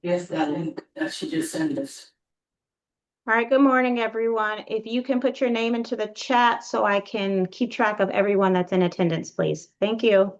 Yes, that link that she just sent us. All right, good morning, everyone. If you can put your name into the chat so I can keep track of everyone that's in attendance, please. Thank you.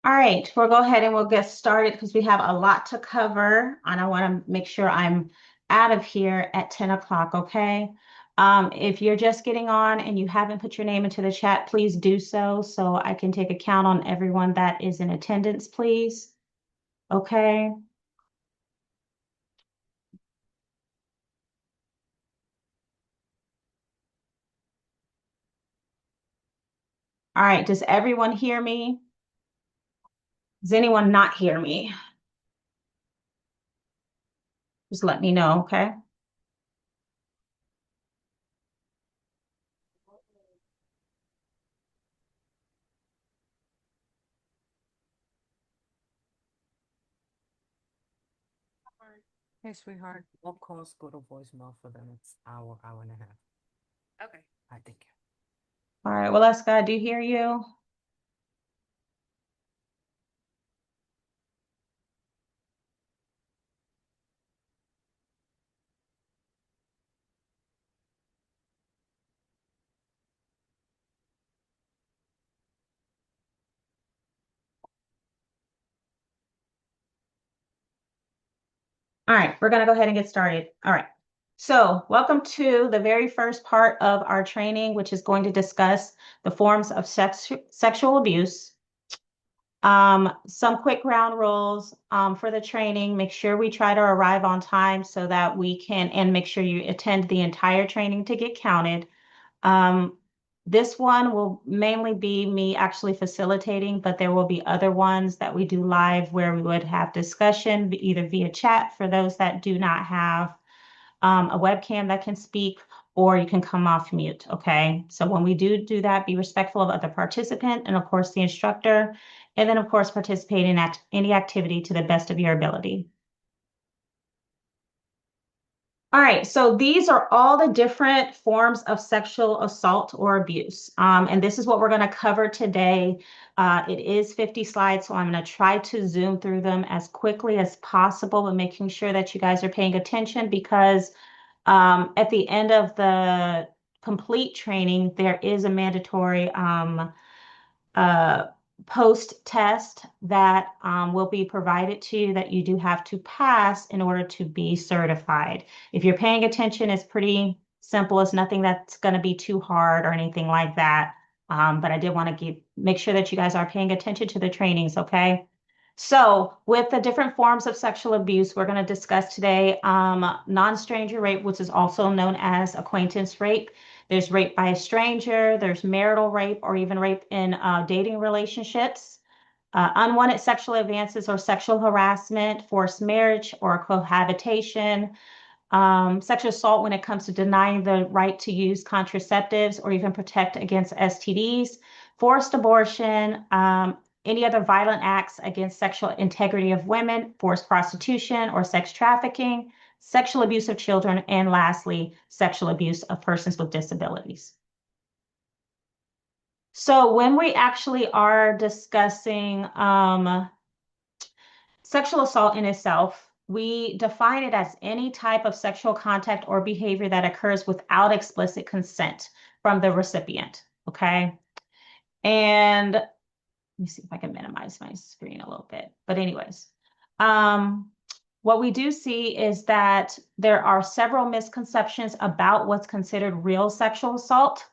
All right, we'll go ahead and we'll get started because we have a lot to cover, and I want to make sure I'm out of here at 10 o'clock, okay? If you're just getting on and you haven't put your name into the chat, please do so I can take account on everyone that is in attendance, please. Okay. All right, does everyone hear me? Does anyone not hear me? Just let me know, okay? Hey, sweetheart, all calls go to voicemail for the next hour, hour and a half. Okay. I think. All right, well, let's go. Do you hear you? All right, we're going to go ahead and get started. All right. So, welcome to the very first part of our training, which is going to discuss the forms of sexual abuse. Some quick ground rules for the training. Make sure we try to arrive on time so that we can, and make sure you attend the entire training to get counted. This one will mainly be me actually facilitating, but there will be other ones that we do live where we would have discussion either via chat for those that do not have a webcam that can speak, or you can come off mute, okay? So when we do that, be respectful of other participant and of course the instructor, and then of course participate in any activity to the best of your ability. All right, so these are all the different forms of sexual assault or abuse. And this is what we're going to cover today. It is 50 slides, so I'm going to try to zoom through them as quickly as possible, but making sure that you guys are paying attention because at the end of the complete training, there is a mandatory uh, post test that will be provided to you that you do have to pass in order to be certified. If you're paying attention, it's pretty simple. It's nothing that's going to be too hard or anything like that. But I did want to make sure that you guys are paying attention to the trainings, okay? So with the different forms of sexual abuse, we're going to discuss today non-stranger rape, which is also known as acquaintance rape. There's rape by a stranger, there's marital rape, or even rape in dating relationships, unwanted sexual advances or sexual harassment, forced marriage or cohabitation, sexual assault when it comes to denying the right to use contraceptives or even protect against STDs, forced abortion, any other violent acts against sexual integrity of women, forced prostitution or sex trafficking, sexual abuse of children, and lastly, sexual abuse of persons with disabilities. So when we actually are discussing sexual assault in itself, we define it as any type of sexual contact or behavior that occurs without explicit consent from the recipient, okay? And let me see if I can minimize my screen a little bit. But anyways, what we do see is that there are several misconceptions about what's considered real sexual assault.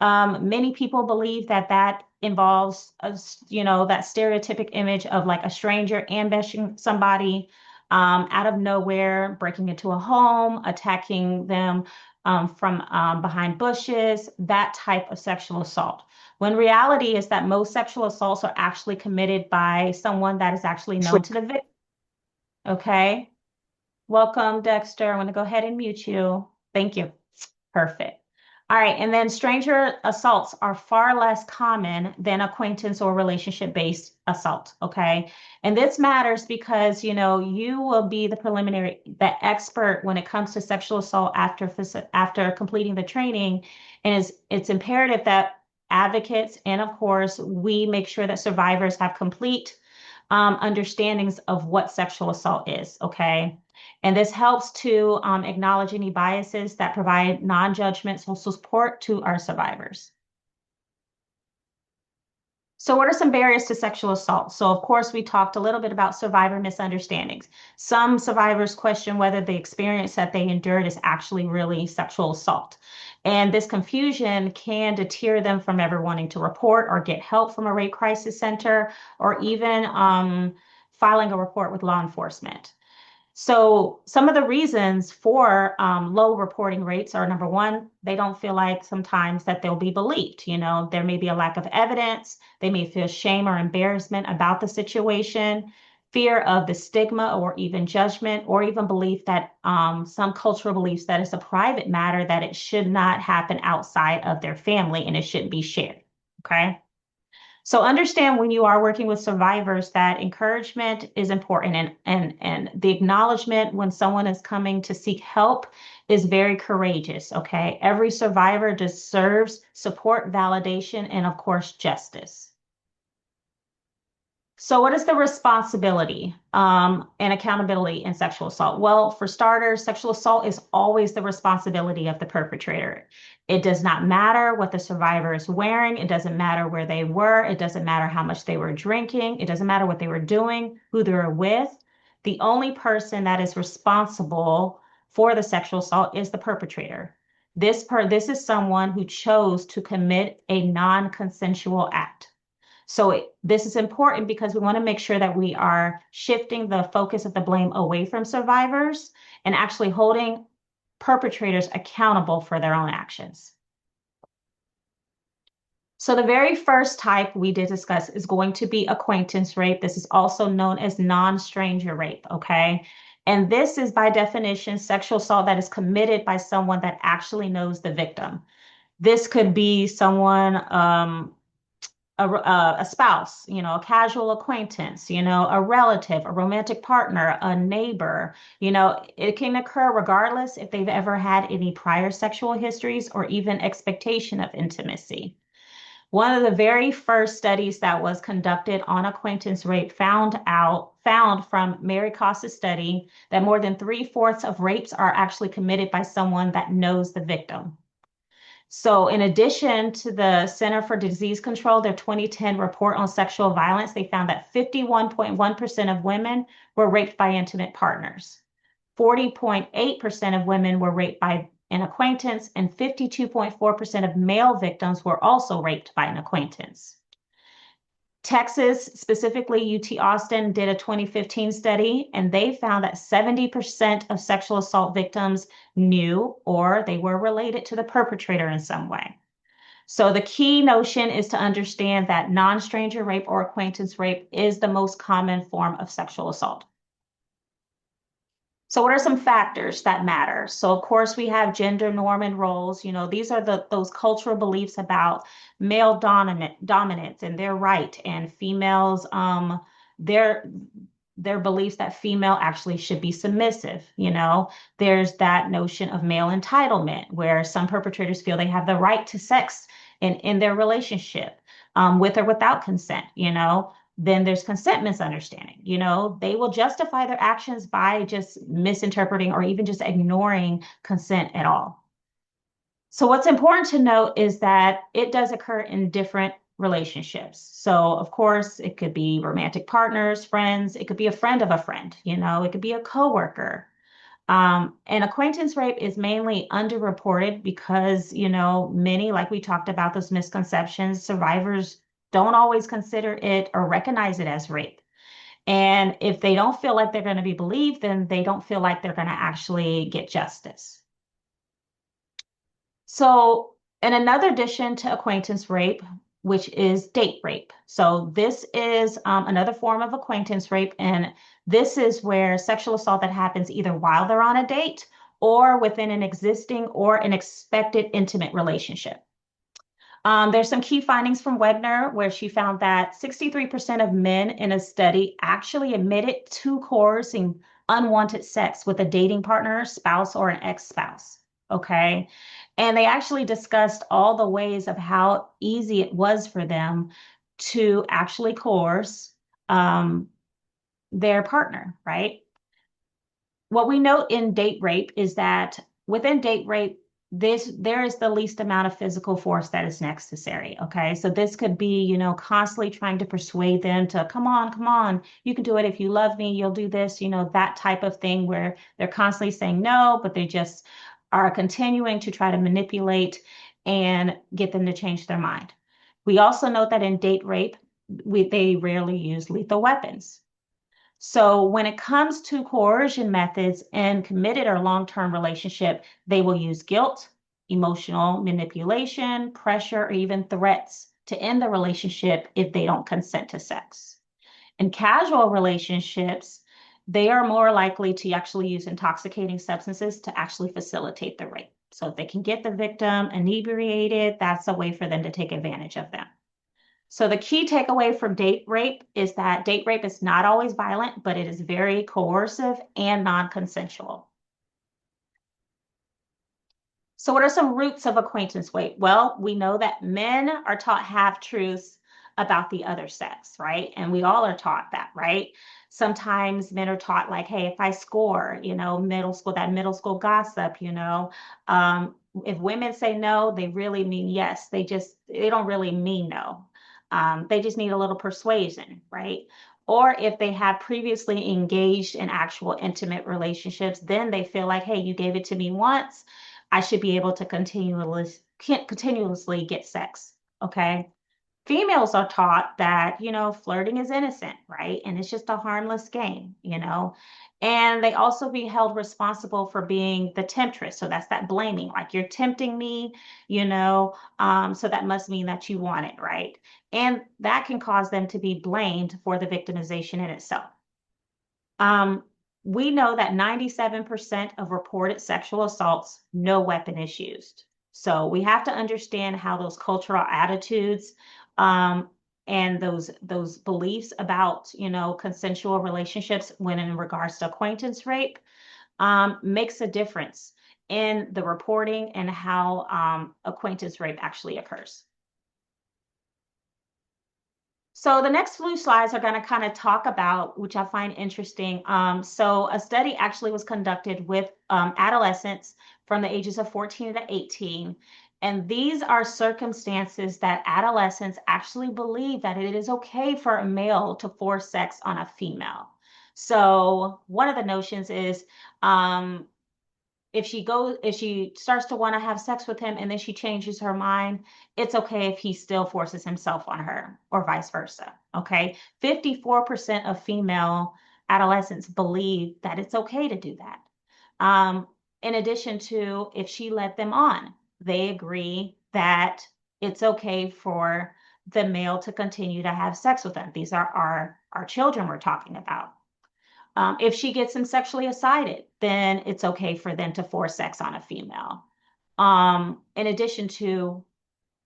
Many people believe that that involves, that stereotypic image of like a stranger ambushing somebody out of nowhere, breaking into a home, attacking them from behind bushes, that type of sexual assault. When reality is that most sexual assaults are actually committed by someone that is actually known to the victim. Okay. Welcome, Dexter. I'm going to go ahead and mute you. Thank you. Perfect. All right. And then stranger assaults are far less common than acquaintance or relationship-based assault. Okay. And this matters because, you will be the expert when it comes to sexual assault after completing the training. And it's imperative that advocates and, of course, we make sure that survivors have complete understandings of what sexual assault is. Okay. And this helps to acknowledge any biases that provide non-judgmental support to our survivors. So what are some barriers to sexual assault? So of course, we talked a little bit about survivor misunderstandings. Some survivors question whether the experience that they endured is actually really sexual assault. And this confusion can deter them from ever wanting to report or get help from a rape crisis center or even filing a report with law enforcement. So some of the reasons for low reporting rates are number one, they don't feel like sometimes that they'll be believed. There may be a lack of evidence. They may feel shame or embarrassment about the situation, fear of the stigma or even judgment, or even belief that some cultural beliefs that it's a private matter, that it should not happen outside of their family and it shouldn't be shared. Okay. So understand when you are working with survivors that encouragement is important, and the acknowledgement when someone is coming to seek help is very courageous, okay? Every survivor deserves support, validation, and of course, justice. So what is the responsibility and accountability in sexual assault? Well, for starters, sexual assault is always the responsibility of the perpetrator. It does not matter what the survivor is wearing. It doesn't matter where they were. It doesn't matter how much they were drinking. It doesn't matter what they were doing, who they were with. The only person that is responsible for the sexual assault is the perpetrator. This is someone who chose to commit a non-consensual act. So this is important because we want to make sure that we are shifting the focus of the blame away from survivors and actually holding perpetrators accountable for their own actions. So the very first type we did discuss is going to be acquaintance rape. This is also known as non-stranger rape, okay? And this is by definition sexual assault that is committed by someone that actually knows the victim. This could be someone, a spouse, a casual acquaintance, a relative, a romantic partner, a neighbor. It can occur regardless if they've ever had any prior sexual histories or even expectation of intimacy. One of the very first studies that was conducted on acquaintance rape found from Mary Costa's study that more than 3/4 of rapes are actually committed by someone that knows the victim. So in addition to the Center for Disease Control, their 2010 report on sexual violence, they found that 51.1% of women were raped by intimate partners. 40.8% of women were raped by an acquaintance, and 52.4% of male victims were also raped by an acquaintance. Texas, specifically UT Austin, did a 2015 study, and they found that 70% of sexual assault victims knew or they were related to the perpetrator in some way. So the key notion is to understand that non-stranger rape or acquaintance rape is the most common form of sexual assault. So what are some factors that matter? So of course we have gender norm and roles. These are those cultural beliefs about male dominance and their right, and females their beliefs that female actually should be submissive. There's that notion of male entitlement where some perpetrators feel they have the right to sex in their relationship, with or without consent. Then there's consent misunderstanding. They will justify their actions by just misinterpreting or even just ignoring consent at all. So what's important to note is that it does occur in different relationships. So of course, it could be romantic partners, friends, it could be a friend of a friend, it could be a coworker. And acquaintance rape is mainly underreported because, many, like we talked about, those misconceptions, survivors don't always consider it or recognize it as rape. And if they don't feel like they're going to be believed, then they don't feel like they're going to actually get justice. So, and another addition to acquaintance rape, which is date rape. So this is another form of acquaintance rape, and this is where sexual assault that happens either while they're on a date or within an existing or an expected intimate relationship. There's some key findings from Wegner where she found that 63% of men in a study actually admitted to coercing unwanted sex with a dating partner, spouse, or an ex-spouse. Okay. And they actually discussed all the ways of how easy it was for them to actually coerce their partner, right? What we note in date rape is that within date rape, there is the least amount of physical force that is necessary. Okay. So this could be, constantly trying to persuade them to come on, you can do it. If you love me, you'll do this, that type of thing where they're constantly saying no, but they just are continuing to try to manipulate and get them to change their mind. We also note that in date rape, they rarely use lethal weapons. So when it comes to coercion methods in committed or long-term relationship, they will use guilt, emotional manipulation, pressure, or even threats to end the relationship if they don't consent to sex. In casual relationships, they are more likely to actually use intoxicating substances to actually facilitate the rape. So if they can get the victim inebriated, that's a way for them to take advantage of them. So the key takeaway from date rape is that date rape is not always violent, but it is very coercive and non-consensual. So what are some roots of acquaintance rape? Well, we know that men are taught half-truths about the other sex, right? And we all are taught that, right? Sometimes men are taught like, hey, if I score, that middle school gossip, if women say no, they really mean yes. They don't really mean no. They just need a little persuasion, right? Or if they have previously engaged in actual intimate relationships, then they feel like, hey, you gave it to me once, I should be able to continuously get sex. Okay. Females are taught that, flirting is innocent, right? And it's just a harmless game. And they also be held responsible for being the temptress. So that's that blaming, like you're tempting me, so that must mean that you want it, right? And that can cause them to be blamed for the victimization in itself. Um, we know that 97% of reported sexual assaults, no weapon is used. So we have to understand how those cultural attitudes and those beliefs about, consensual relationships when in regards to acquaintance rape makes a difference in the reporting and how acquaintance rape actually occurs. So the next few slides are going to kind of talk about, which I find interesting. So a study actually was conducted with adolescents from the ages of 14 to 18. And these are circumstances that adolescents actually believe that it is okay for a male to force sex on a female. So one of the notions is if she starts to want to have sex with him and then she changes her mind, it's okay if he still forces himself on her or vice versa. Okay. 54% of female adolescents believe that it's okay to do that. In addition to if she led them on, they agree that it's okay for the male to continue to have sex with them. These are our children we're talking about. If she gets them sexually excited, then it's okay for them to force sex on a female. In addition to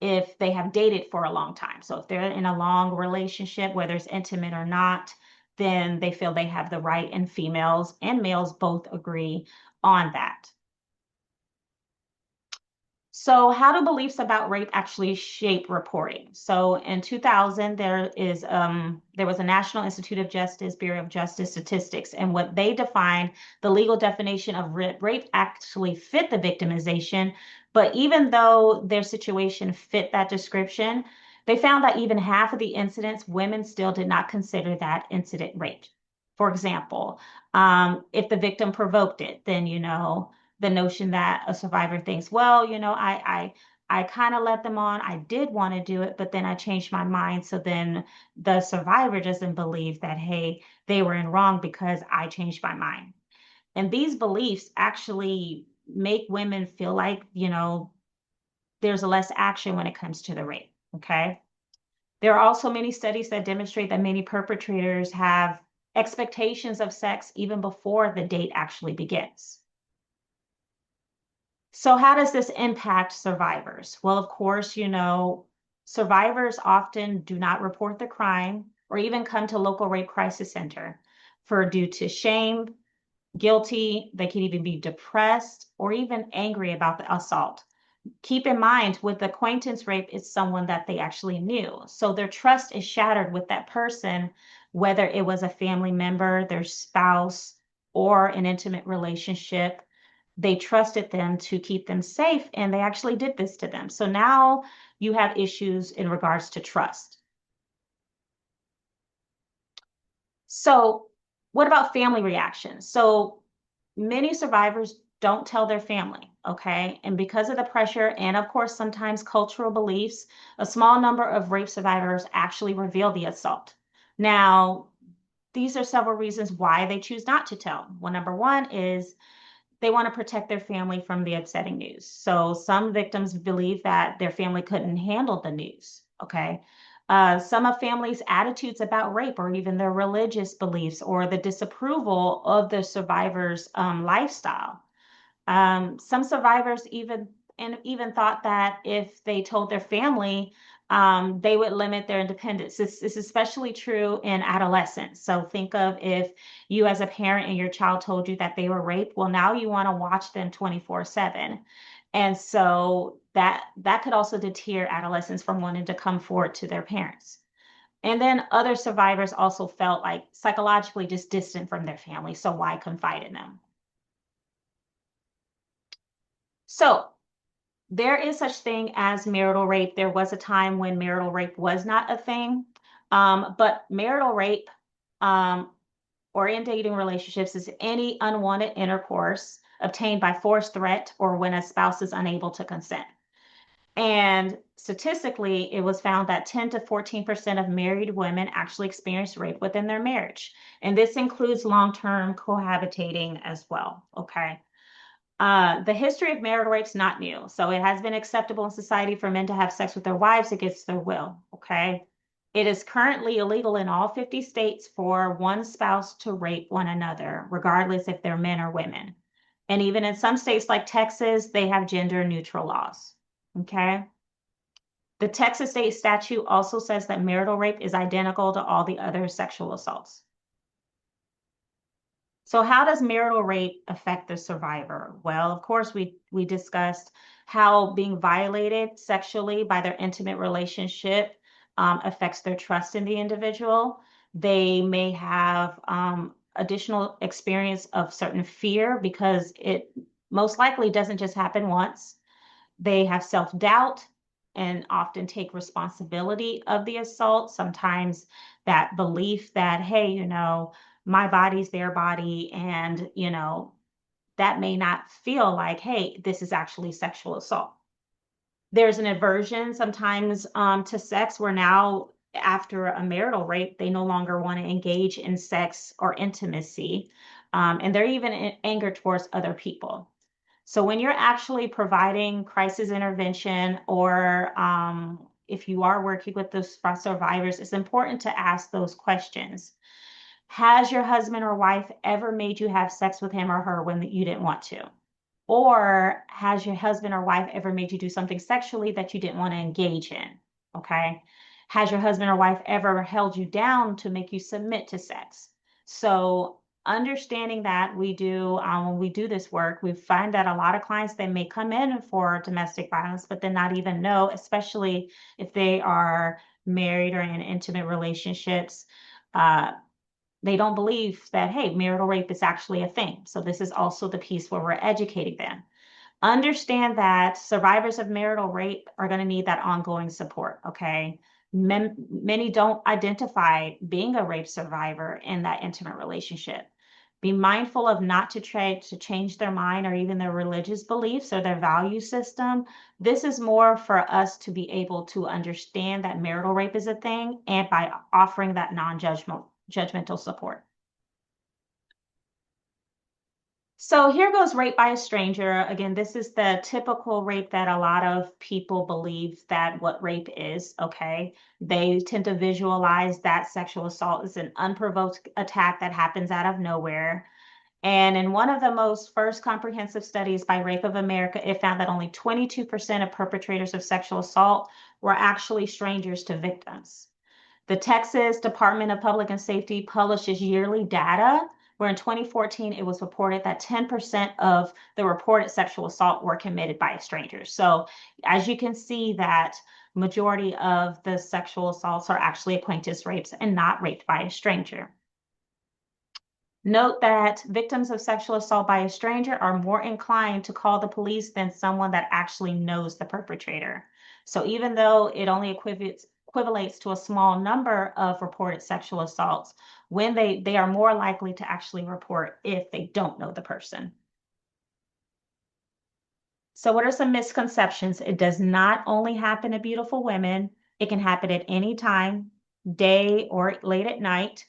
if they have dated for a long time. So if they're in a long relationship, whether it's intimate or not, then they feel they have the right, and females and males both agree on that. So how do beliefs about rape actually shape reporting? So in 2000, there was a National Institute of Justice, Bureau of Justice Statistics, and what they defined, the legal definition of rape actually fit the victimization. But even though their situation fit that description, they found that even half of the incidents, women still did not consider that incident rape. For example, if the victim provoked it, then, the notion that a survivor thinks, well, I kind of let them on. I did want to do it, but then I changed my mind. So then the survivor doesn't believe that, hey, they were in wrong because I changed my mind. And these beliefs actually make women feel like, there's less action when it comes to the rape. Okay. There are also many studies that demonstrate that many perpetrators have expectations of sex even before the date actually begins. So how does this impact survivors? Well, of course, survivors often do not report the crime or even come to local rape crisis center due to shame, guilty, they can even be depressed or even angry about the assault. Keep in mind, with acquaintance rape, it's someone that they actually knew. So their trust is shattered with that person, whether it was a family member, their spouse, or an intimate relationship. They trusted them to keep them safe, and they actually did this to them. So now you have issues in regards to trust. So what about family reactions? So many survivors don't tell their family, okay? And because of the pressure and, of course, sometimes cultural beliefs, a small number of rape survivors actually reveal the assault. Now, these are several reasons why they choose not to tell. Well, number one is they want to protect their family from the upsetting news. So some victims believe that their family couldn't handle the news, okay? Some of families' attitudes about rape or even their religious beliefs or the disapproval of the survivor's lifestyle. Some survivors even and even thought that if they told their family, they would limit their independence. This is especially true in adolescence. So think of if you as a parent and your child told you that they were raped, well, now you want to watch them 24/7. And so that could also deter adolescents from wanting to come forward to their parents. And then other survivors also felt like psychologically just distant from their family. So why confide in them? So there is such thing as marital rape. There was a time when marital rape was not a thing. But marital rape or in dating relationships is any unwanted intercourse obtained by force, threat, or when a spouse is unable to consent. And statistically, it was found that 10 to 14% of married women actually experience rape within their marriage. And this includes long-term cohabitating as well. Okay. The history of marital rape is not new. So it has been acceptable in society for men to have sex with their wives against their will. Okay. It is currently illegal in all 50 states for one spouse to rape one another, regardless if they're men or women. And even in some states like Texas, they have gender neutral laws. Okay. The Texas state statute also says that marital rape is identical to all the other sexual assaults. So how does marital rape affect the survivor? Well, of course, we discussed how being violated sexually by their intimate relationship affects their trust in the individual. They may have additional experience of certain fear because it most likely doesn't just happen once. They have self-doubt and often take responsibility of the assault. Sometimes that belief that, hey, my body's their body, and, that may not feel like, hey, this is actually sexual assault. There's an aversion sometimes to sex where now, after a marital rape, they no longer want to engage in sex or intimacy. And they're even anger towards other people. So when you're actually providing crisis intervention or if you are working with those survivors, it's important to ask those questions. Has your husband or wife ever made you have sex with him or her when you didn't want to? Or has your husband or wife ever made you do something sexually that you didn't want to engage in? Okay. Has your husband or wife ever held you down to make you submit to sex? So understanding that when we do this work, we find that a lot of clients, they may come in for domestic violence, but then not even know, especially if they are married or in intimate relationships. They don't believe that, hey, marital rape is actually a thing. So this is also the piece where we're educating them. Understand that survivors of marital rape are going to need that ongoing support, okay? Many don't identify being a rape survivor in that intimate relationship. Be mindful of not to try to change their mind or even their religious beliefs or their value system. This is more for us to be able to understand that marital rape is a thing, and by offering that non-judgmental support. So here goes rape by a stranger. Again, this is the typical rape that a lot of people believe that what rape is, okay? They tend to visualize that sexual assault as an unprovoked attack that happens out of nowhere. And in one of the most first comprehensive studies by Rape of America, it found that only 22% of perpetrators of sexual assault were actually strangers to victims. The Texas Department of Public and Safety publishes yearly data where in 2014, it was reported that 10% of the reported sexual assault were committed by strangers. So as you can see, that majority of the sexual assaults are actually acquaintance rapes and not raped by a stranger. Note that victims of sexual assault by a stranger are more inclined to call the police than someone that actually knows the perpetrator. So even though it only equivalates to a small number of reported sexual assaults, when they are more likely to actually report if they don't know the person. So what are some misconceptions? It does not only happen to beautiful women. It can happen at any time, day or late at night.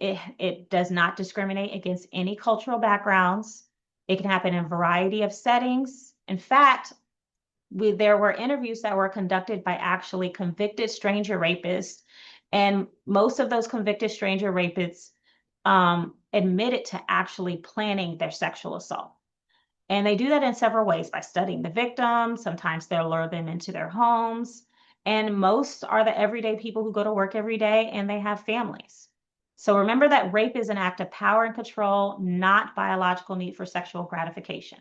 It does not discriminate against any cultural backgrounds. It can happen in a variety of settings. In fact, there were interviews that were conducted by actually convicted stranger rapists, and most of those convicted stranger rapists admitted to actually planning their sexual assault. And they do that in several ways by studying the victim. Sometimes they'll lure them into their homes. And most are the everyday people who go to work every day and they have families. So remember that rape is an act of power and control, not biological need for sexual gratification.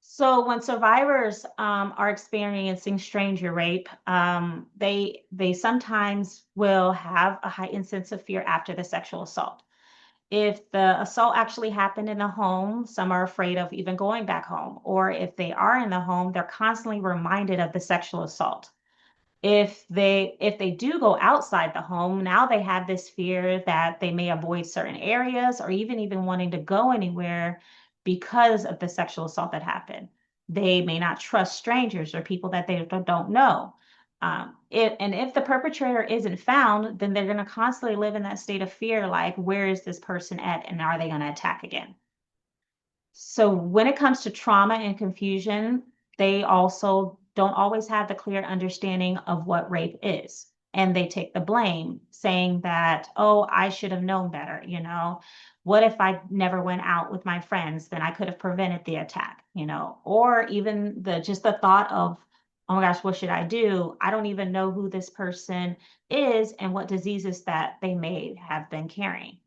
So when survivors are experiencing stranger rape, they sometimes will have a heightened sense of fear after the sexual assault. If the assault actually happened in the home, some are afraid of even going back home. Or if they are in the home, they're constantly reminded of the sexual assault. If they do go outside the home, now they have this fear that they may avoid certain areas or even wanting to go anywhere because of the sexual assault that happened. They may not trust strangers or people that they don't know. If the perpetrator isn't found, then they're going to constantly live in that state of fear, like, where is this person at and are they going to attack again? So when it comes to trauma and confusion, they also don't always have the clear understanding of what rape is. And they take the blame, saying that, oh, I should have known better, you know. What if I never went out with my friends? Then I could have prevented the attack, you know. Or even just the thought of, oh my gosh, what should I do? I don't even know who this person is and what diseases that they may have been carrying.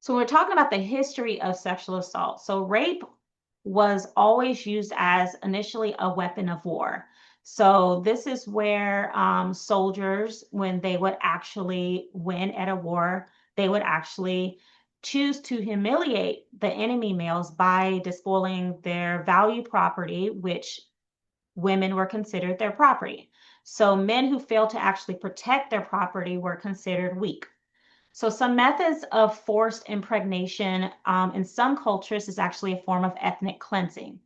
So we're talking about the history of sexual assault. So rape was always used as initially a weapon of war. So this is where soldiers, when they would actually win at a war, they would actually choose to humiliate the enemy males by despoiling their valued property, which women were considered their property. So men who failed to actually protect their property were considered weak. So some methods of forced impregnation in some cultures is actually a form of ethnic cleansing.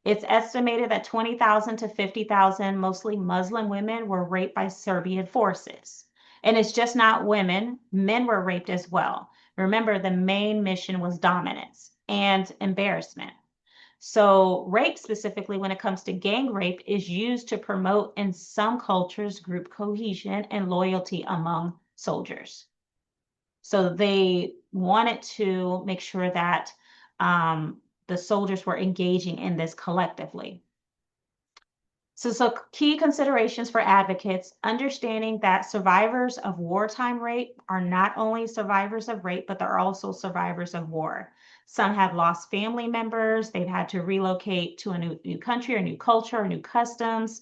It's estimated that 20,000 to 50,000, mostly Muslim women, were raped by Serbian forces. And it's just not women, men were raped as well. Remember, the main mission was dominance and embarrassment. So rape, specifically when it comes to gang rape, is used to promote in some cultures group cohesion and loyalty among soldiers. So they wanted to make sure that the soldiers were engaging in this collectively. So key considerations for advocates, understanding that survivors of wartime rape are not only survivors of rape, but they're also survivors of war. Some have lost family members, they've had to relocate to a new country or new culture or new customs,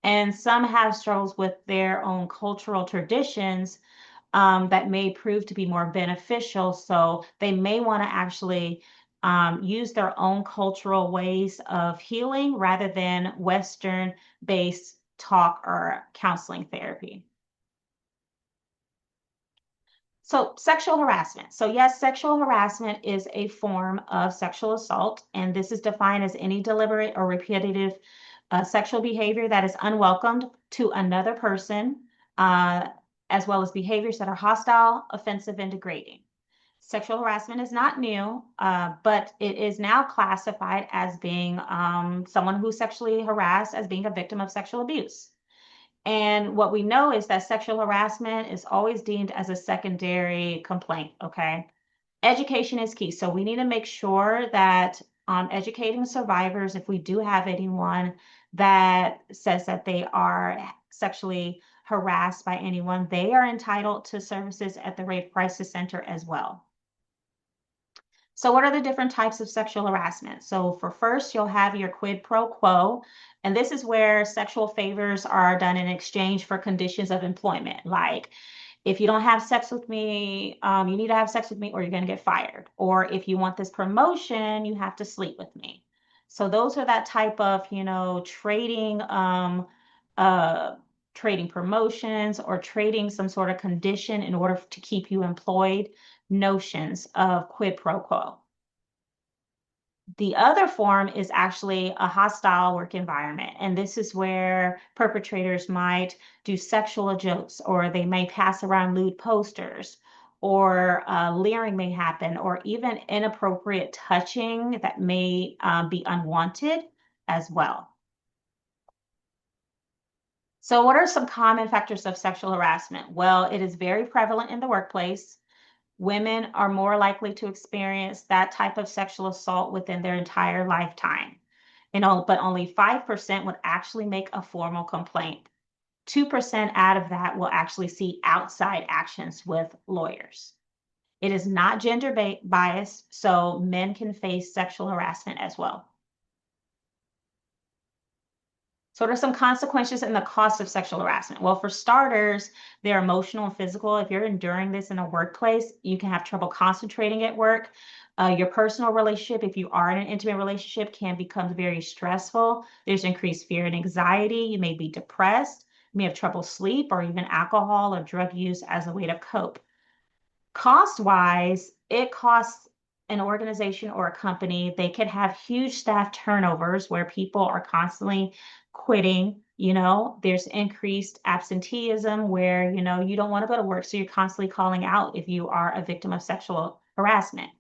and some have struggles with their own cultural traditions that may prove to be more beneficial. So they may want to actually use their own cultural ways of healing rather than Western-based talk or counseling therapy. So sexual harassment. So yes, sexual harassment is a form of sexual assault, and this is defined as any deliberate or repetitive sexual behavior that is unwelcomed to another person, as well as behaviors that are hostile, offensive, and degrading. Sexual harassment is not new, but it is now classified as being someone who's sexually harassed as being a victim of sexual abuse. And what we know is that sexual harassment is always deemed as a secondary complaint, okay? Education is key. So we need to make sure that educating survivors, if we do have anyone that says that they are sexually harassed by anyone, they are entitled to services at the Rape Crisis Center as well. So what are the different types of sexual harassment? So for first, you'll have your quid pro quo, and this is where sexual favors are done in exchange for conditions of employment, like if you don't have sex with me, you need to have sex with me or you're going to get fired. Or if you want this promotion, you have to sleep with me. So those are that type of, trading promotions or trading some sort of condition in order to keep you employed, notions of quid pro quo. The other form is actually a hostile work environment. And this is where perpetrators might do sexual jokes, or they may pass around lewd posters, or leering may happen, or even inappropriate touching that may be unwanted as well. So what are some common factors of sexual harassment? Well, it is very prevalent in the workplace. Women are more likely to experience that type of sexual assault within their entire lifetime. But only 5% would actually make a formal complaint. 2% out of that will actually see outside actions with lawyers. It is not gender biased, so men can face sexual harassment as well. So what are some consequences and the cost of sexual harassment? Well, for starters, they're emotional and physical. If you're enduring this in a workplace, you can have trouble concentrating at work. Your personal relationship, if you are in an intimate relationship, can become very stressful. There's increased fear and anxiety. You may be depressed. You may have trouble sleep or even alcohol or drug use as a way to cope. Cost-wise, it costs an organization or a company, they could have huge staff turnovers where people are constantly quitting. There's increased absenteeism where, you don't want to go to work, so you're constantly calling out if you are a victim of sexual harassment.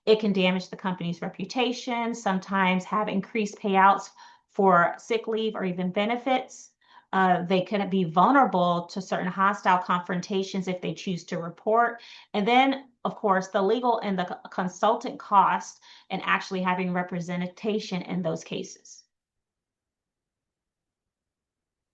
It can damage the company's reputation, sometimes have increased payouts for sick leave or even benefits. They can be vulnerable to certain hostile confrontations if they choose to report. And then, of course, the legal and the consultant cost and actually having representation in those cases.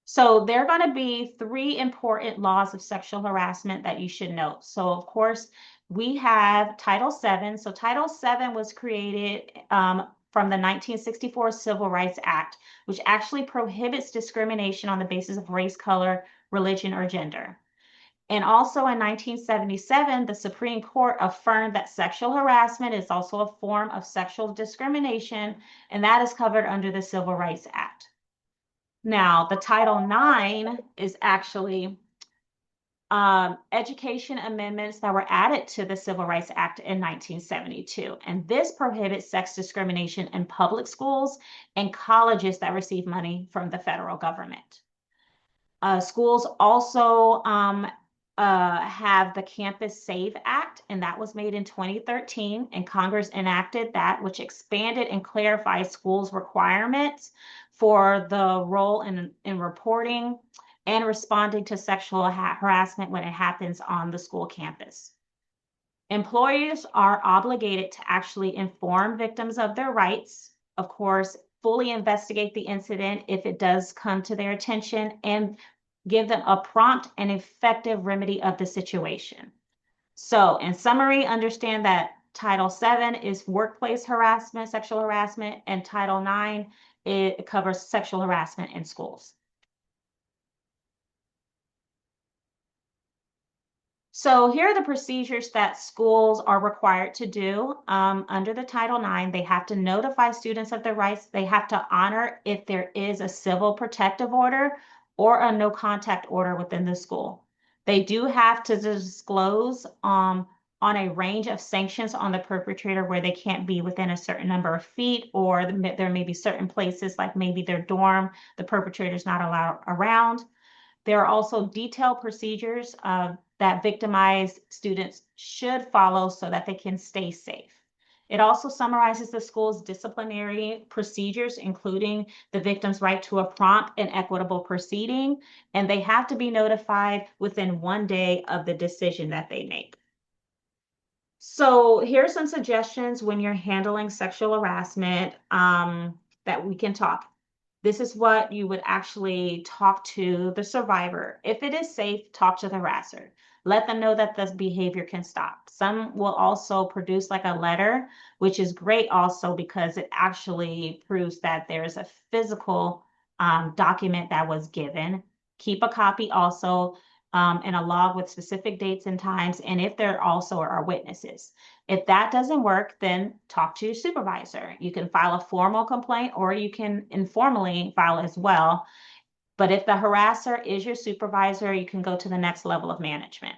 So there are going to be 3 important laws of sexual harassment that you should know. So, of course, we have Title VII. So Title VII was created from the 1964 Civil Rights Act, which actually prohibits discrimination on the basis of race, color, religion, or gender. And also in 1977, the Supreme Court affirmed that sexual harassment is also a form of sexual discrimination, and that is covered under the Civil Rights Act. Now, the Title IX is actually education amendments that were added to the Civil Rights Act in 1972. And this prohibits sex discrimination in public schools and colleges that receive money from the federal government. Schools also have the Campus Save Act, and that was made in 2013, and Congress enacted that, which expanded and clarified schools' requirements for the role in reporting and responding to sexual harassment when it happens on the school campus. Employers are obligated to actually inform victims of their rights, of course, fully investigate the incident if it does come to their attention, and give them a prompt and effective remedy of the situation. So in summary, understand that Title VII is workplace harassment, sexual harassment, and Title IX, it covers sexual harassment in schools. So here are the procedures that schools are required to do under the Title IX. They have to notify students of their rights. They have to honor if there is a civil protective order or a no contact order within the school. They do have to disclose on a range of sanctions on the perpetrator where they can't be within a certain number of feet, or there may be certain places like maybe their dorm, the perpetrator is not allowed around. There are also detailed procedures that victimized students should follow so that they can stay safe. It also summarizes the school's disciplinary procedures, including the victim's right to a prompt and equitable proceeding, and they have to be notified within 1 day of the decision that they make. So here are some suggestions when you're handling sexual harassment that we can talk. This is what you would actually talk to the survivor. If it is safe, talk to the harasser. Let them know that this behavior can stop. Some will also produce like a letter, which is great also because it actually proves that there's a physical document that was given. Keep a copy also and a log with specific dates and times, and if there also are witnesses. If that doesn't work, then talk to your supervisor. You can file a formal complaint or you can informally file as well. But if the harasser is your supervisor, you can go to the next level of management.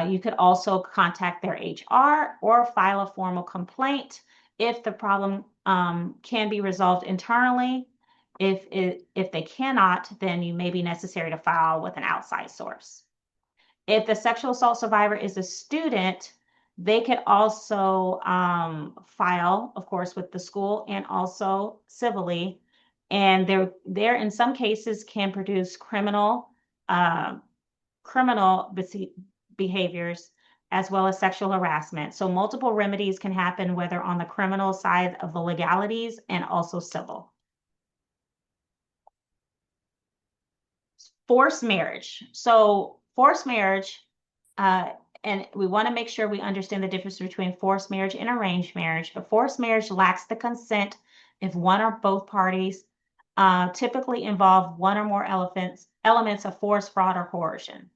You could also contact their HR or file a formal complaint if the problem can be resolved internally. If they cannot, then you may be necessary to file with an outside source. If the sexual assault survivor is a student, they could also file, of course, with the school and also civilly. And they're in some cases can produce criminal behaviors as well as sexual harassment. So multiple remedies can happen, whether on the criminal side of the legalities and also civil. Forced marriage. So forced marriage, and we want to make sure we understand the difference between forced marriage and arranged marriage. But forced marriage lacks the consent if one or both parties typically involve one or more elements of force, fraud, or coercion.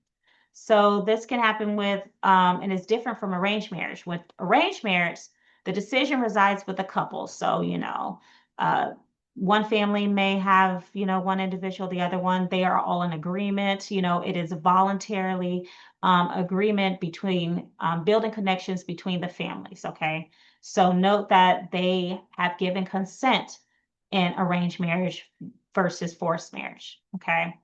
So this can happen with, and it's different from arranged marriage. With arranged marriage, the decision resides with the couple. So, uh, one family may have, one individual, the other one, they are all in agreement. It is voluntarily agreement between building connections between the families. Okay. So note that they have given consent in arranged marriage versus forced marriage. Okay.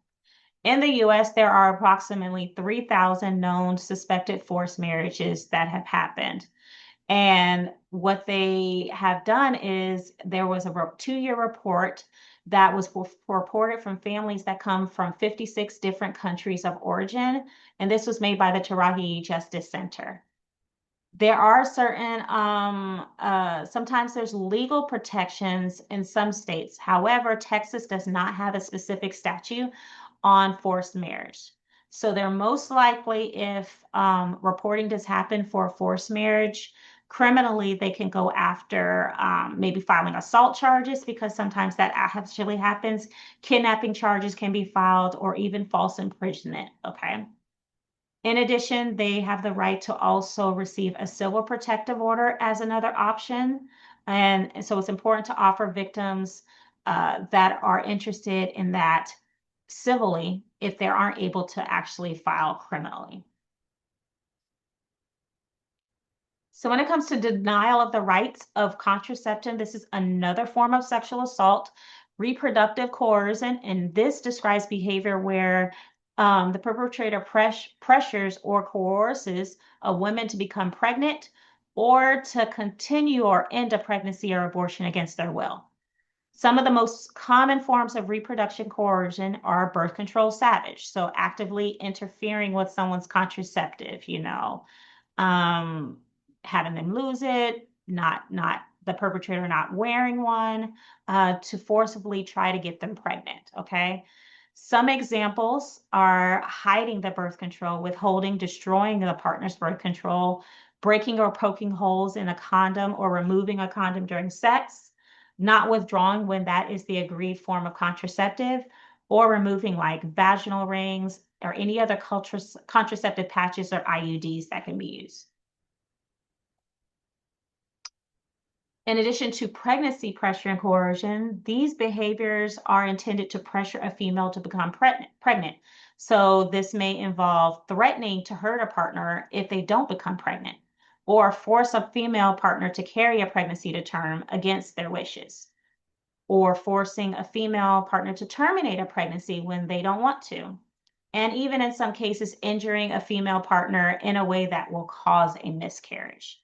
In the US, there are approximately 3,000 known suspected forced marriages that have happened. And what they have done is there was a 2-year report that was reported from families that come from 56 different countries of origin. And this was made by the Tarahi Justice Center. There are certain, sometimes there's legal protections in some states. However, Texas does not have a specific statute on forced marriage. So they're most likely, if reporting does happen for a forced marriage, criminally, they can go after maybe filing assault charges, because sometimes that actually happens. Kidnapping charges can be filed, or even false imprisonment, okay? In addition, they have the right to also receive a civil protective order as another option. And so it's important to offer victims that are interested in that civilly if they aren't able to actually file criminally. So when it comes to denial of the rights of contraception, this is another form of sexual assault, reproductive coercion, and this describes behavior where the perpetrator pressures or coerces a woman to become pregnant or to continue or end a pregnancy or abortion against their will. Some of the most common forms of reproduction coercion are birth control savage, so actively interfering with someone's contraceptive, having them lose it, not the perpetrator not wearing one, to forcibly try to get them pregnant, okay? Some examples are hiding the birth control, withholding, destroying the partner's birth control, breaking or poking holes in a condom or removing a condom during sex, not withdrawing when that is the agreed form of contraceptive, or removing like vaginal rings or any other contraceptive patches or IUDs that can be used. In addition to pregnancy pressure and coercion, these behaviors are intended to pressure a female to become pregnant. So this may involve threatening to hurt a partner if they don't become pregnant, or force a female partner to carry a pregnancy to term against their wishes, or forcing a female partner to terminate a pregnancy when they don't want to, and even in some cases, injuring a female partner in a way that will cause a miscarriage.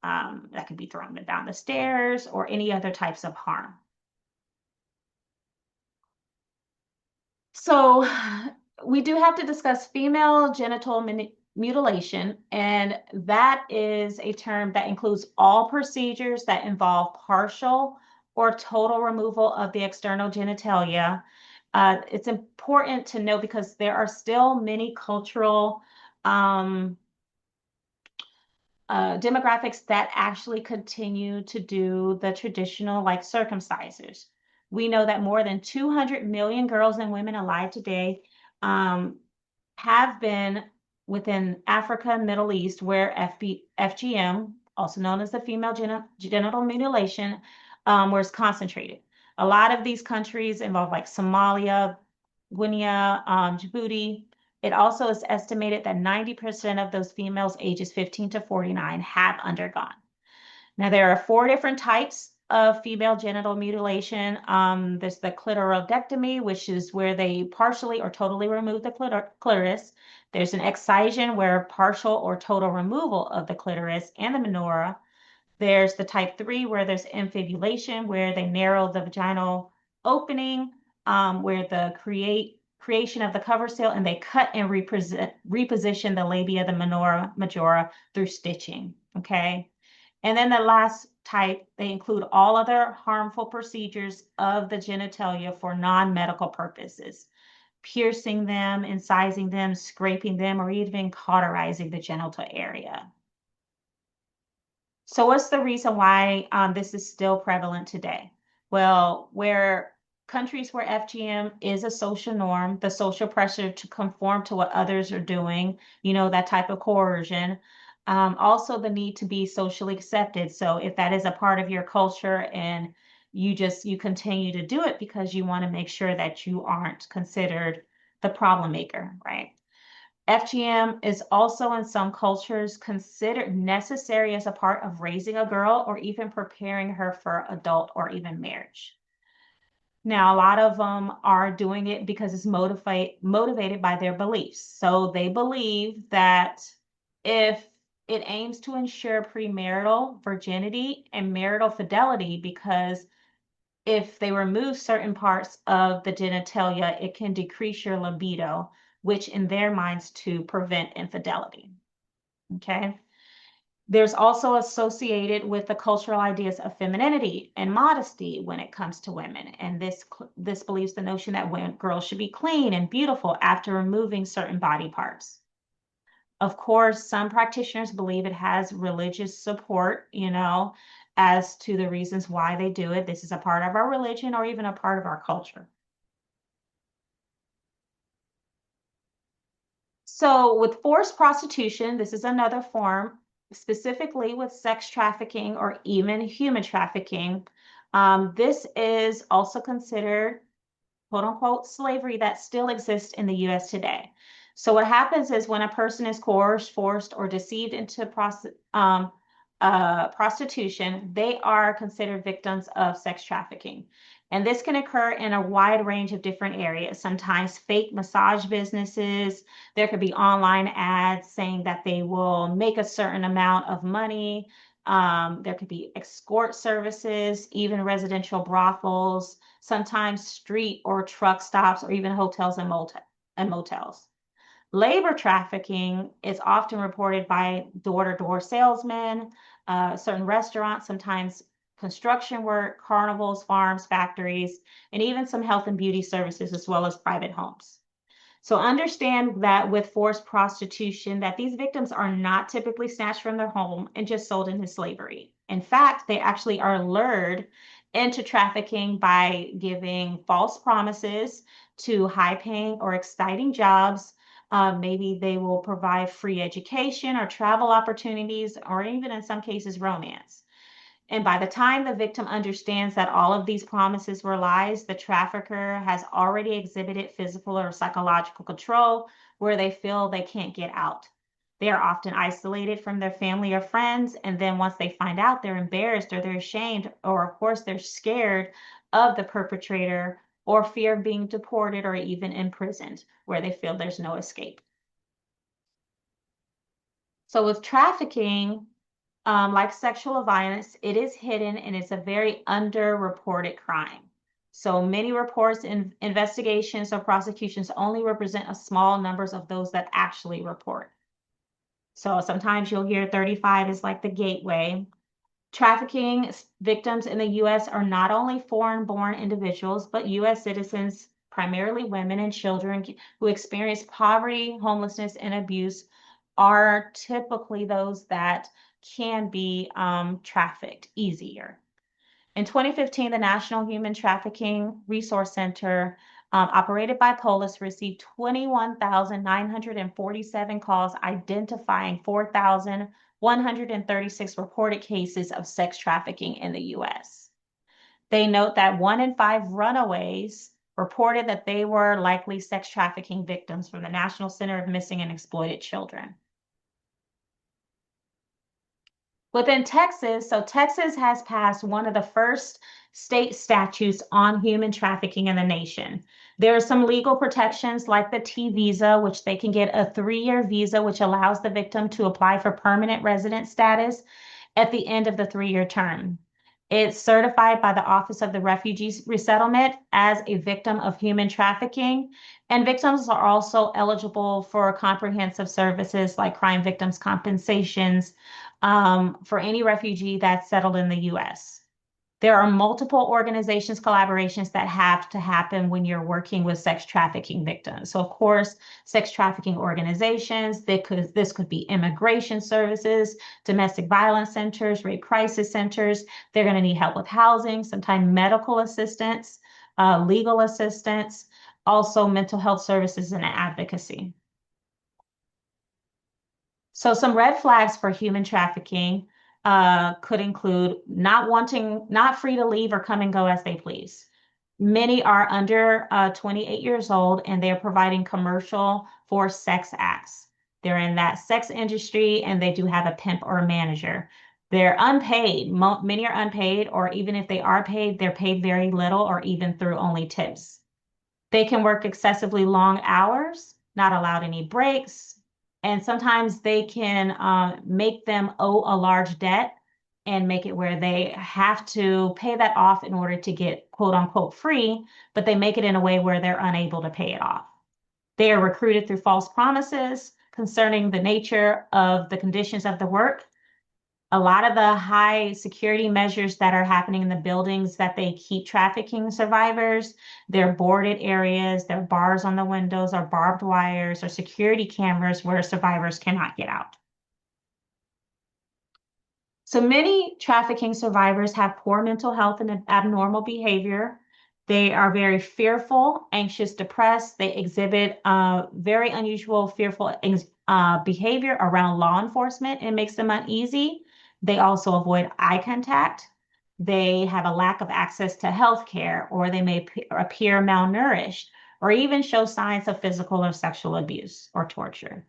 That could be throwing them down the stairs or any other types of harm. So we do have to discuss female genital mutilation, and that is a term that includes all procedures that involve partial or total removal of the external genitalia. It's important to know because there are still many cultural demographics that actually continue to do the traditional like circumcises. We know that more than 200 million girls and women alive today have been within Africa, Middle East, where FGM, also known as the female genital mutilation, where it's concentrated. A lot of these countries involve like Somalia, Guinea, Djibouti. It also is estimated that 90% of those females ages 15 to 49 have undergone. Now, there are 4 different types of female genital mutilation. There's the clitoridectomy, which is where they partially or totally remove the clitoris. There's an excision, where partial or total removal of the clitoris and the menorah. There's the type 3, where there's infibulation, where they narrow the vaginal opening, where the create creation of the cover seal, and they cut and reposition the labia, the minora majora, through stitching, okay? And then the last type, they include all other harmful procedures of the genitalia for non-medical purposes, piercing them, incising them, scraping them, or even cauterizing the genital area. So what's the reason why this is still prevalent today? Well, where countries where FGM is a social norm, the social pressure to conform to what others are doing, that type of coercion, also the need to be socially accepted. So if that is a part of your culture and you continue to do it because you want to make sure that you aren't considered the problem maker, right? FGM is also in some cultures considered necessary as a part of raising a girl or even preparing her for adult or even marriage. Now, a lot of them are doing it because it's motivated by their beliefs. So they believe that if it aims to ensure premarital virginity and marital fidelity, because if they remove certain parts of the genitalia, it can decrease your libido, which in their minds to prevent infidelity. Okay. There's also associated with the cultural ideas of femininity and modesty when it comes to women. And this believes the notion that girls should be clean and beautiful after removing certain body parts. Of course, some practitioners believe it has religious support, as to the reasons why they do it. This is a part of our religion or even a part of our culture. So with forced prostitution, this is another form, specifically with sex trafficking or even human trafficking. This is also considered quote unquote slavery that still exists in the US today. So what happens is when a person is coerced, forced, or deceived into prostitution, they are considered victims of sex trafficking. And this can occur in a wide range of different areas. Sometimes fake massage businesses, there could be online ads saying that they will make a certain amount of money. There could be escort services, even residential brothels, sometimes street or truck stops, or even hotels and motels. Labor trafficking is often reported by door-to-door salesmen, certain restaurants, sometimes construction work, carnivals, farms, factories, and even some health and beauty services, as well as private homes. So understand that with forced prostitution, that these victims are not typically snatched from their home and just sold into slavery. In fact, they actually are lured into trafficking by giving false promises to high-paying or exciting jobs. Maybe they will provide free education or travel opportunities, or even in some cases, romance. And by the time the victim understands that all of these promises were lies, the trafficker has already exhibited physical or psychological control where they feel they can't get out. They are often isolated from their family or friends. And then once they find out, they're embarrassed or they're ashamed, or of course, they're scared of the perpetrator or fear of being deported or even imprisoned, where they feel there's no escape. So with trafficking, like sexual violence, it is hidden and it's a very underreported crime. So many reports and investigations or prosecutions only represent a small numbers of those that actually report. So sometimes you'll hear 35 is like the gateway. Trafficking victims in the US are not only foreign-born individuals, but US citizens, primarily women and children who experience poverty, homelessness, and abuse are typically those that can be trafficked easier. In 2015, the National Human Trafficking Resource Center, operated by Polis, received 21,947 calls identifying 4,136 reported cases of sex trafficking in the US. They note that 1 in 5 runaways reported that they were likely sex trafficking victims from the National Center of Missing and Exploited Children. Within Texas, so Texas has passed one of the first state statutes on human trafficking in the nation. There are some legal protections like the T visa, which they can get a 3-year visa, which allows the victim to apply for permanent resident status at the end of the 3-year term. It's certified by the Office of the Refugee Resettlement as a victim of human trafficking. And victims are also eligible for comprehensive services like crime victims compensations for any refugee that's settled in the US. There are multiple organizations, collaborations that have to happen when you're working with sex trafficking victims. So, of course, sex trafficking organizations, this could be immigration services, domestic violence centers, rape crisis centers. They're going to need help with housing, sometimes medical assistance, legal assistance, also mental health services and advocacy. So some red flags for human trafficking could include not free to leave or come and go as they please. Many are under 28 years old and they're providing commercial for sex acts. They're in that sex industry and they do have a pimp or a manager. They're unpaid. Many are unpaid, or even if they are paid, they're paid very little or even through only tips. They can work excessively long hours, not allowed any breaks, and sometimes they can make them owe a large debt and make it where they have to pay that off in order to get quote unquote free, but they make it in a way where they're unable to pay it off. They are recruited through false promises concerning the nature of the conditions of the work. A lot of the high security measures that are happening in the buildings that they keep trafficking survivors, they're boarded areas, there are bars on the windows, or barbed wires, or security cameras where survivors cannot get out. So many trafficking survivors have poor mental health and abnormal behavior. They are very fearful, anxious, depressed. They exhibit very unusual, fearful behavior around law enforcement. It makes them uneasy. They also avoid eye contact. They have a lack of access to health care, or they may appear malnourished, or even show signs of physical or sexual abuse or torture.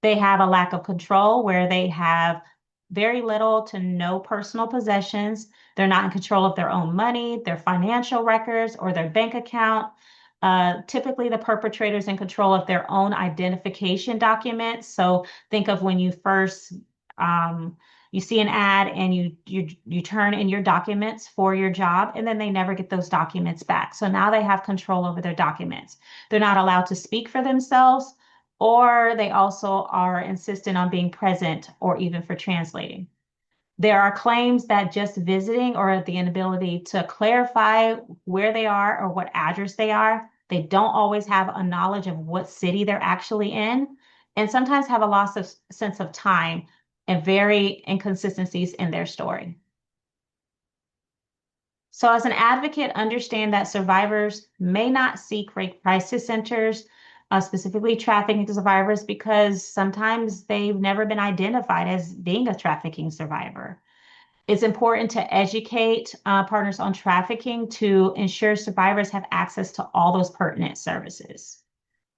They have a lack of control where they have very little to no personal possessions. They're not in control of their own money, their financial records, or their bank account. Typically, the perpetrator's in control of their own identification documents. So think of when you first you see an ad and you turn in your documents for your job, and then they never get those documents back. So now they have control over their documents. They're not allowed to speak for themselves, or they also are insistent on being present or even for translating. There are claims that just visiting or the inability to clarify where they are or what address they are, they don't always have a knowledge of what city they're actually in, and sometimes have a loss of sense of time and very inconsistencies in their story. So as an advocate, understand that survivors may not seek rape crisis centers, specifically trafficking survivors, because sometimes they've never been identified as being a trafficking survivor. It's important to educate partners on trafficking to ensure survivors have access to all those pertinent services.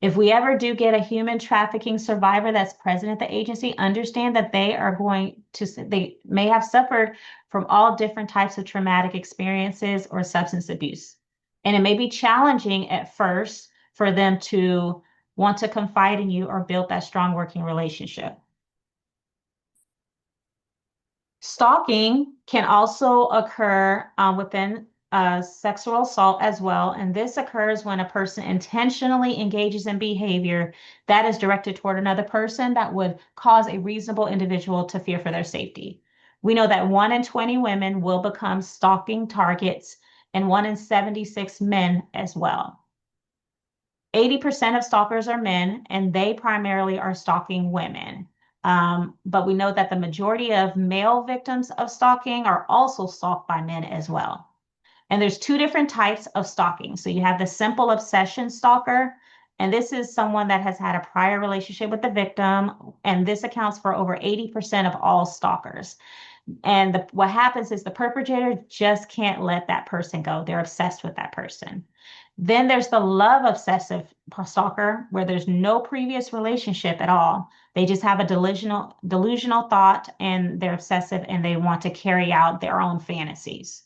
If we ever do get a human trafficking survivor that's present at the agency, understand that they may have suffered from all different types of traumatic experiences or substance abuse. And it may be challenging at first for them to want to confide in you or build that strong working relationship. Stalking can also occur within sexual assault as well. And this occurs when a person intentionally engages in behavior that is directed toward another person that would cause a reasonable individual to fear for their safety. We know that 1 in 20 women will become stalking targets, and 1 in 76 men as well. 80% of stalkers are men, and they primarily are stalking women. But we know that the majority of male victims of stalking are also stalked by men as well. And there's 2 different types of stalking. So you have the simple obsession stalker, and this is someone that has had a prior relationship with the victim, and this accounts for over 80% of all stalkers. And what happens is the perpetrator just can't let that person go. They're obsessed with that person. Then there's the love obsessive stalker, where there's no previous relationship at all. They just have a delusional thought, and they're obsessive and they want to carry out their own fantasies.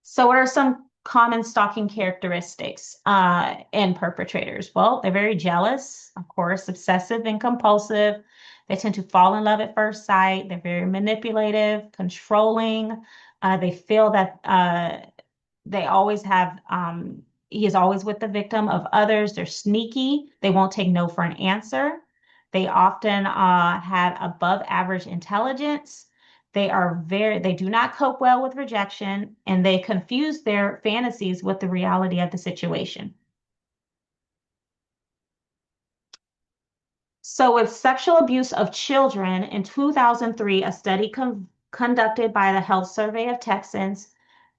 So what are some common stalking characteristics in perpetrators? Well, they're very jealous, of course, obsessive and compulsive. They tend to fall in love at first sight. They're very manipulative, controlling. They feel that they always have, he is always with the victim of others. They're sneaky. They won't take no for an answer. They often have above average intelligence. They do not cope well with rejection, and they confuse their fantasies with the reality of the situation. So with sexual abuse of children, in 2003, a study conducted by the Health Survey of Texans,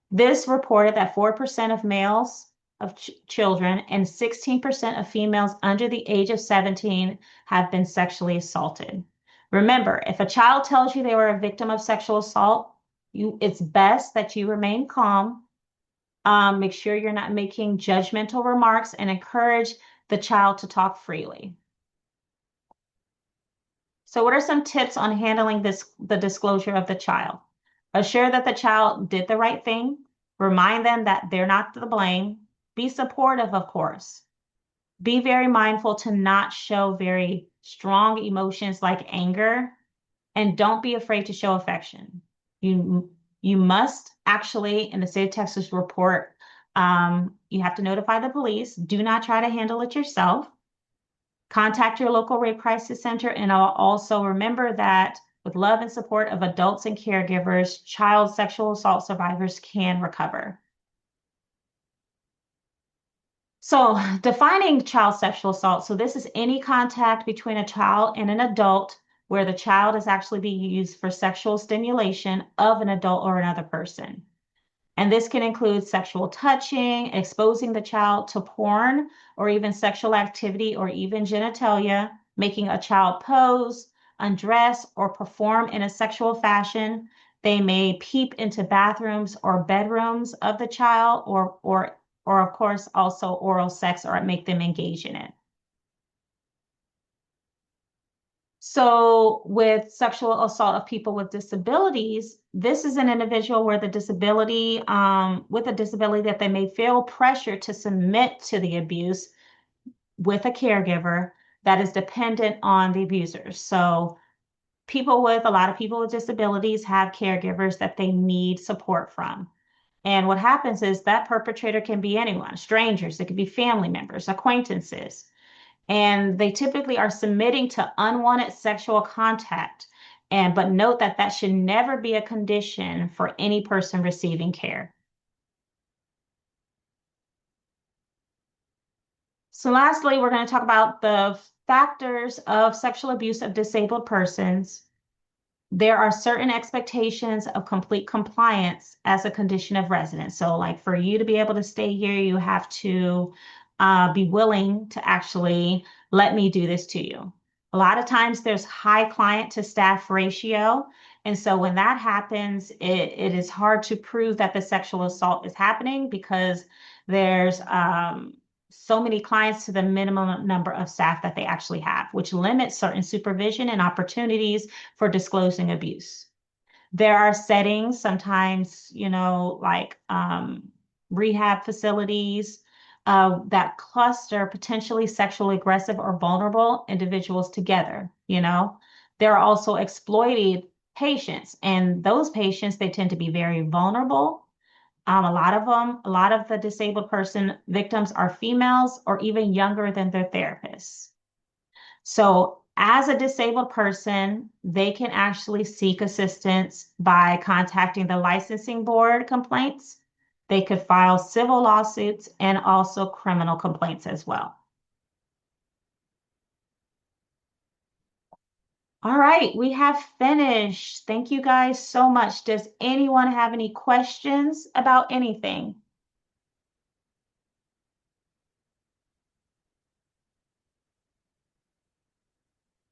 this reported that 4% of males of children and 16% of females under the age of 17 have been sexually assaulted. Remember, if a child tells you they were a victim of sexual assault, it's best that you remain calm. Make sure you're not making judgmental remarks and encourage the child to talk freely. So what are some tips on handling the disclosure of the child? Assure that the child did the right thing. Remind them that they're not to blame. Be supportive, of course. Be very mindful to not show very strong emotions like anger, and don't be afraid to show affection. You must actually, in the state of Texas report, you have to notify the police. Do not try to handle it yourself. Contact your local rape crisis center, and also remember that with love and support of adults and caregivers, child sexual assault survivors can recover. So defining child sexual assault. So this is any contact between a child and an adult where the child is actually being used for sexual stimulation of an adult or another person. And this can include sexual touching, exposing the child to porn or even sexual activity or even genitalia, making a child pose, undress, or perform in a sexual fashion. They may peep into bathrooms or bedrooms of the child or of course also oral sex or make them engage in it. So with sexual assault of people with disabilities, this is an individual where the disability, with a disability that they may feel pressure to submit to the abuse with a caregiver that is dependent on the abusers. So a lot of people with disabilities have caregivers that they need support from. And what happens is that perpetrator can be anyone, strangers, it could be family members, acquaintances. And they typically are submitting to unwanted sexual contact. But note that that should never be a condition for any person receiving care. So lastly, we're going to talk about the factors of sexual abuse of disabled persons. There are certain expectations of complete compliance as a condition of residence. So like for you to be able to stay here, you have to be willing to actually let me do this to you. A lot of times there's high client to staff ratio. And so when that happens, it is hard to prove that the sexual assault is happening because there's so many clients to the minimum number of staff that they actually have, which limits certain supervision and opportunities for disclosing abuse. There are settings, sometimes, like rehab facilities that cluster potentially sexually aggressive or vulnerable individuals together. There are also exploited patients, and those patients, they tend to be very vulnerable. A lot of the disabled person victims are females or even younger than their therapists. So as a disabled person, they can actually seek assistance by contacting the licensing board complaints. They could file civil lawsuits and also criminal complaints as well. All right, we have finished. Thank you guys so much. Does anyone have any questions about anything?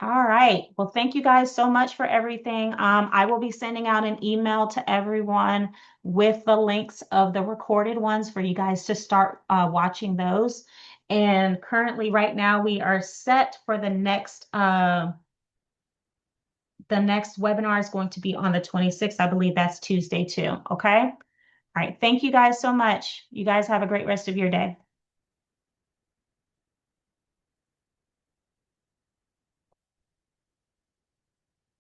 All right. Well, thank you guys so much for everything. I will be sending out an email to everyone with the links of the recorded ones for you guys to start watching those. And currently, right now, we are set for the next webinar is going to be on the 26th. I believe that's Tuesday too. Okay. All right. Thank you guys so much. You guys have a great rest of your day.